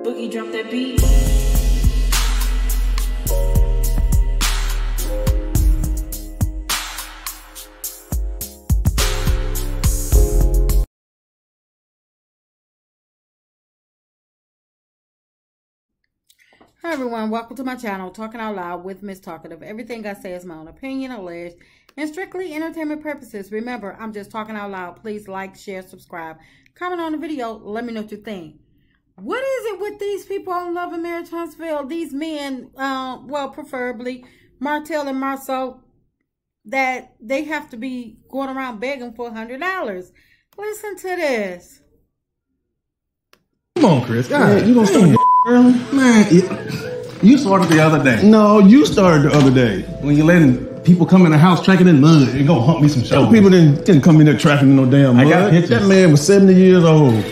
Boogie drop that beat. Hi everyone, welcome to my channel, Talking Out Loud with Miss Talkative. Everything I say is my own opinion, alleged, and strictly entertainment purposes. Remember, I'm just talking out loud. Please like, share, subscribe, comment on the video. Let me know what you think. What is it with these people on Love and Marriage Huntsville? These men, well, preferably Martell and Marceau, that they have to be going around begging for $100. Listen to this. Come on, Chris. God, you gonna start early? Man, you started the other day. No, you started the other day. When you letting people come in the house tracking in mud and go hump me some shoulders. People didn't come in there tracking in no damn mud. I got pictures. That man was 70 years old.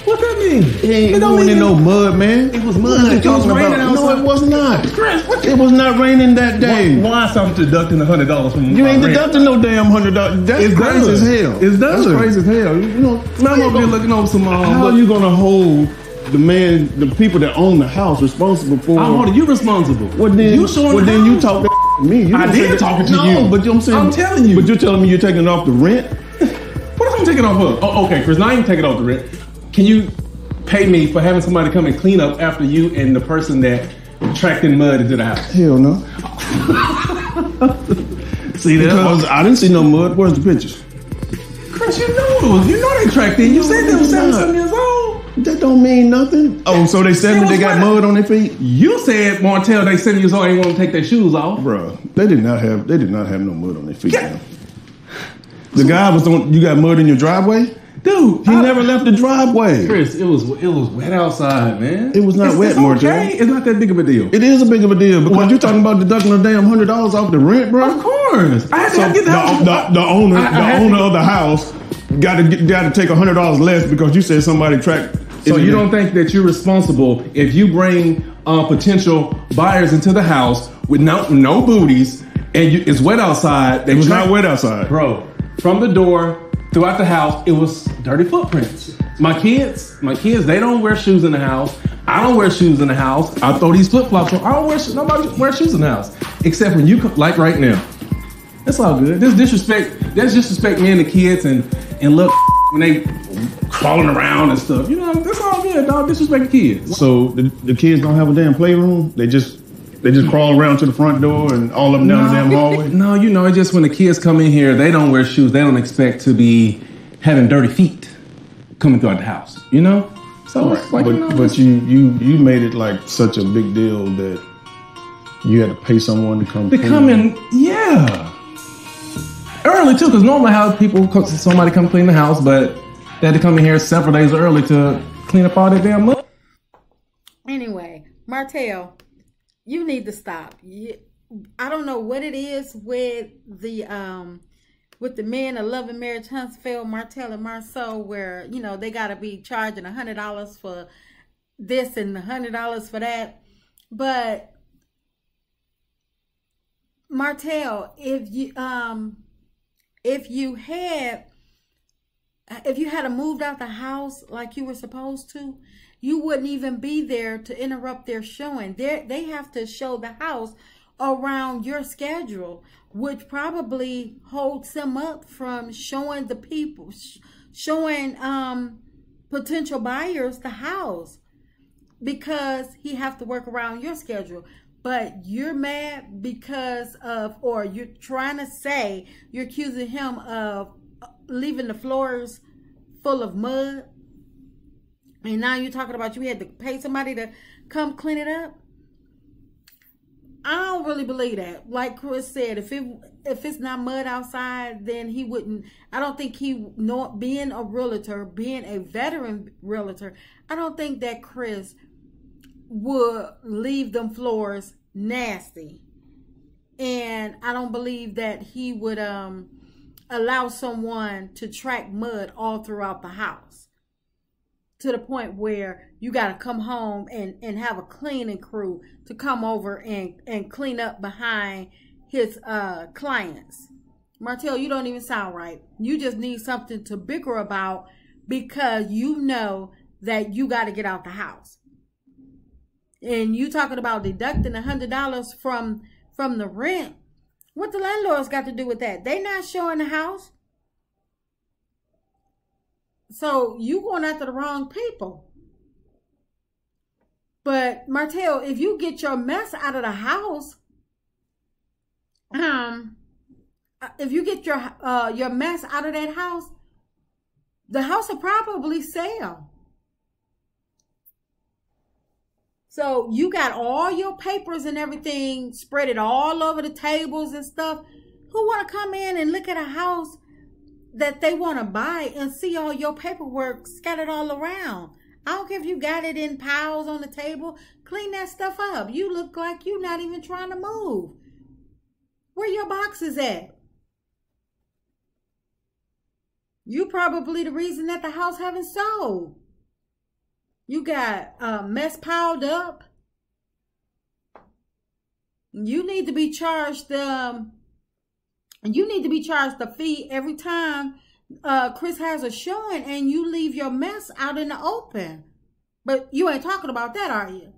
What that mean? He ain't going in no mud, man. It was mud. It was raining outside. No, it was not. Chris, what It was not raining that day. why I'm deducting $100 from You ain't my rent? deducting no damn $100. That's It's crazy done. as hell. It's done. That's crazy as hell. You know, Man, I'm over here looking over some. how are you gonna hold the people that own the house responsible for? I'm holding you responsible. Well, then you showing well, the then you house. talk that to me. You I don't did say talking to no, you. but I'm saying I'm telling you. But you're telling me you're taking it off the rent. What if I'm taking off of? Oh, okay, Chris. Now I ain't taking off the rent. Can you pay me for having somebody come and clean up after you and the person that tracked in mud into the house? Hell no. See that? Because I didn't see no mud. Where's the pictures? Chris, you know they tracked in. You said they were 77 years old. That don't mean nothing. Oh, so they 70, they got mud on their feet? You said Martell, they 7 years old, ain't want to take their shoes off. Bruh, they did not have no mud on their feet. Man. The guy was on. You got mud in your driveway? Dude, He never left the driveway. Chris, it was wet outside, man. It was not wet, it's Martell. okay. It's not that big of a deal. It is a big of a deal because you're talking about deducting a damn $100 off the rent, bro. Of course. I had to So get the house. the owner of the house got to take $100 less because you said somebody tracked. So you don't think that you're responsible if you bring potential buyers into the house with no booties and it's wet outside? It was not wet outside, bro. From the door throughout the house, it was dirty footprints. My kids, they don't wear shoes in the house. I don't wear shoes in the house. I throw these flip flops on. I don't wear nobody wears shoes in the house except when you like right now. That's all good. That's disrespect me and the kids and look when they crawling around and stuff. You know, that's all good, dog. Disrespect the kids. So the kids don't have a damn playroom. They just crawl around to the front door and all up and down the damn hallway. No, you know, it's just when the kids come in here, they don't wear shoes. They don't expect to be having dirty feet coming throughout the house. You know. So Right. it's like, But you made it like such a big deal that you had to pay someone to come. They come in, yeah. Early too, because normally how somebody come clean the house, but they had to come in here several days early to clean up all that damn mud. Anyway, Martell, you need to stop. I don't know what it is with the men of Love and Marriage Huntsville, Martell and Marceau, where they gotta be charging $100 for this and $100 for that. But Martell, if you had moved out the house like you were supposed to, you wouldn't even be there to interrupt their showing. They have to show the house around your schedule, which probably holds them up from showing the people, showing potential buyers the house, because he have to work around your schedule. But you're mad because of, or you're trying to say, you're accusing him of leaving the floors full of mud. And now you're talking about you had to pay somebody to come clean it up. I don't really believe that. Like Chris said, if it's not mud outside, then he wouldn't. I don't think being a realtor, being a veteran realtor, I don't think that Chris would leave them floors nasty. And I don't believe that he would allow someone to track mud all throughout the house to the point where you got to come home and have a cleaning crew to come over and clean up behind his clients. Martell, you don't even sound right. You just need something to bicker about because you know that you got to get out the house. and you talking about deducting $100 from the rent. What the landlords got to do with that? They not showing the house. So you going after the wrong people. But Martell, if you get your mess out of the house, if you get your mess out of that house, the house will probably sell. So you got all your papers and everything spread it all over the tables and stuff. Who want to come in and look at a house that they want to buy and see all your paperwork scattered all around? I don't care if you got it in piles on the table. Clean that stuff up. You look like you're not even trying to move. Where your boxes at? You probably the reason that the house haven't sold. You got mess piled up. You need to be charged. You need to be charged the fee every time Chris has a showing and you leave your mess out in the open. But you ain't talking about that, are you?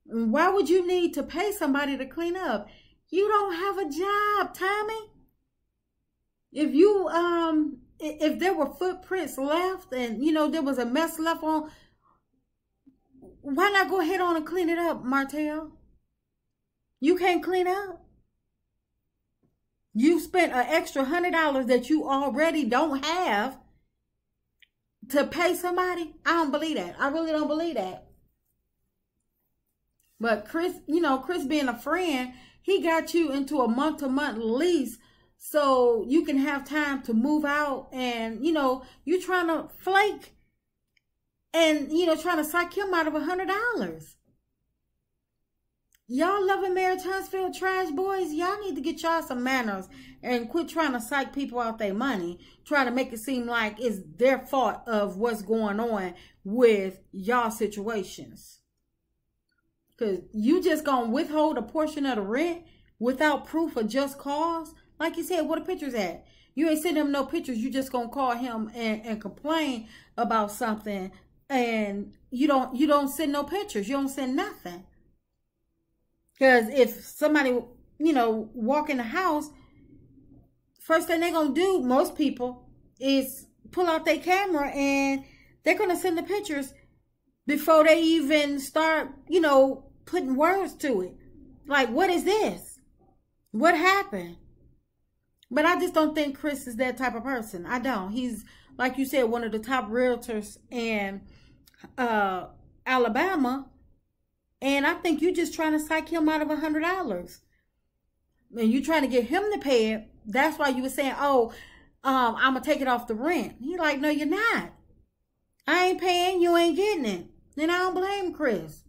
Why would you need to pay somebody to clean up? You don't have a job, Tommy. If you if there were footprints left and there was a mess left on, why not go ahead on and clean it up, Martell? You can't clean up. You spent an extra $100 that you already don't have to pay somebody. I don't believe that. I really don't believe that. But Chris, Chris being a friend, he got you into a month-to-month lease so you can have time to move out, and you're trying to flake and trying to psych him out of $100. Y'all loving Mary Tunstall trash boys, y'all need to get y'all some manners and quit trying to psych people out their money, trying to make it seem like it's their fault of what's going on with y'all situations. Because you just gonna withhold a portion of the rent without proof of just cause. Like you said, where the pictures at? You ain't sending him no pictures. You just gonna call him and complain about something, and you don't send no pictures. You don't send nothing. Because if somebody walk in the house, first thing they're gonna do, most people, is pull out their camera and they're gonna send the pictures before they even start putting words to it. Like, what is this? What happened? But I just don't think Chris is that type of person. I don't. He's, like you said, one of the top realtors in Alabama. And I think you're just trying to psych him out of $100. And you trying to get him to pay it. That's why you were saying, I'm going to take it off the rent. He's like, no, you're not. I ain't paying. You ain't getting it. Then I don't blame Chris.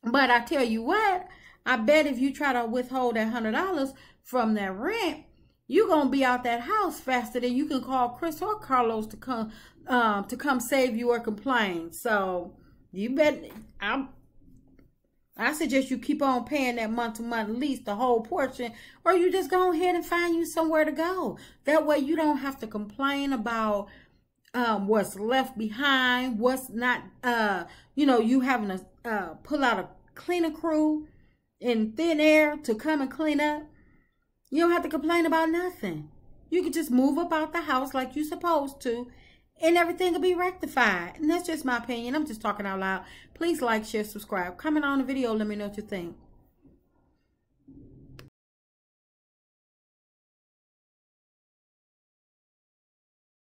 But I tell you what, I bet if you try to withhold that $100 from that rent, you're going to be out that house faster than you can call Chris or Carlos to come save you or complain. So you bet, I suggest you keep on paying that month-to-month lease, the whole portion, or you just go ahead and find you somewhere to go. That way you don't have to complain about what's left behind, what's not, you having to pull out a cleaner crew in thin air to come and clean up. You don't have to complain about nothing. You can just move up out the house like you're supposed to, and everything will be rectified. And that's just my opinion. I'm just talking out loud. Please like, share, subscribe. Comment on the video. Let me know what you think.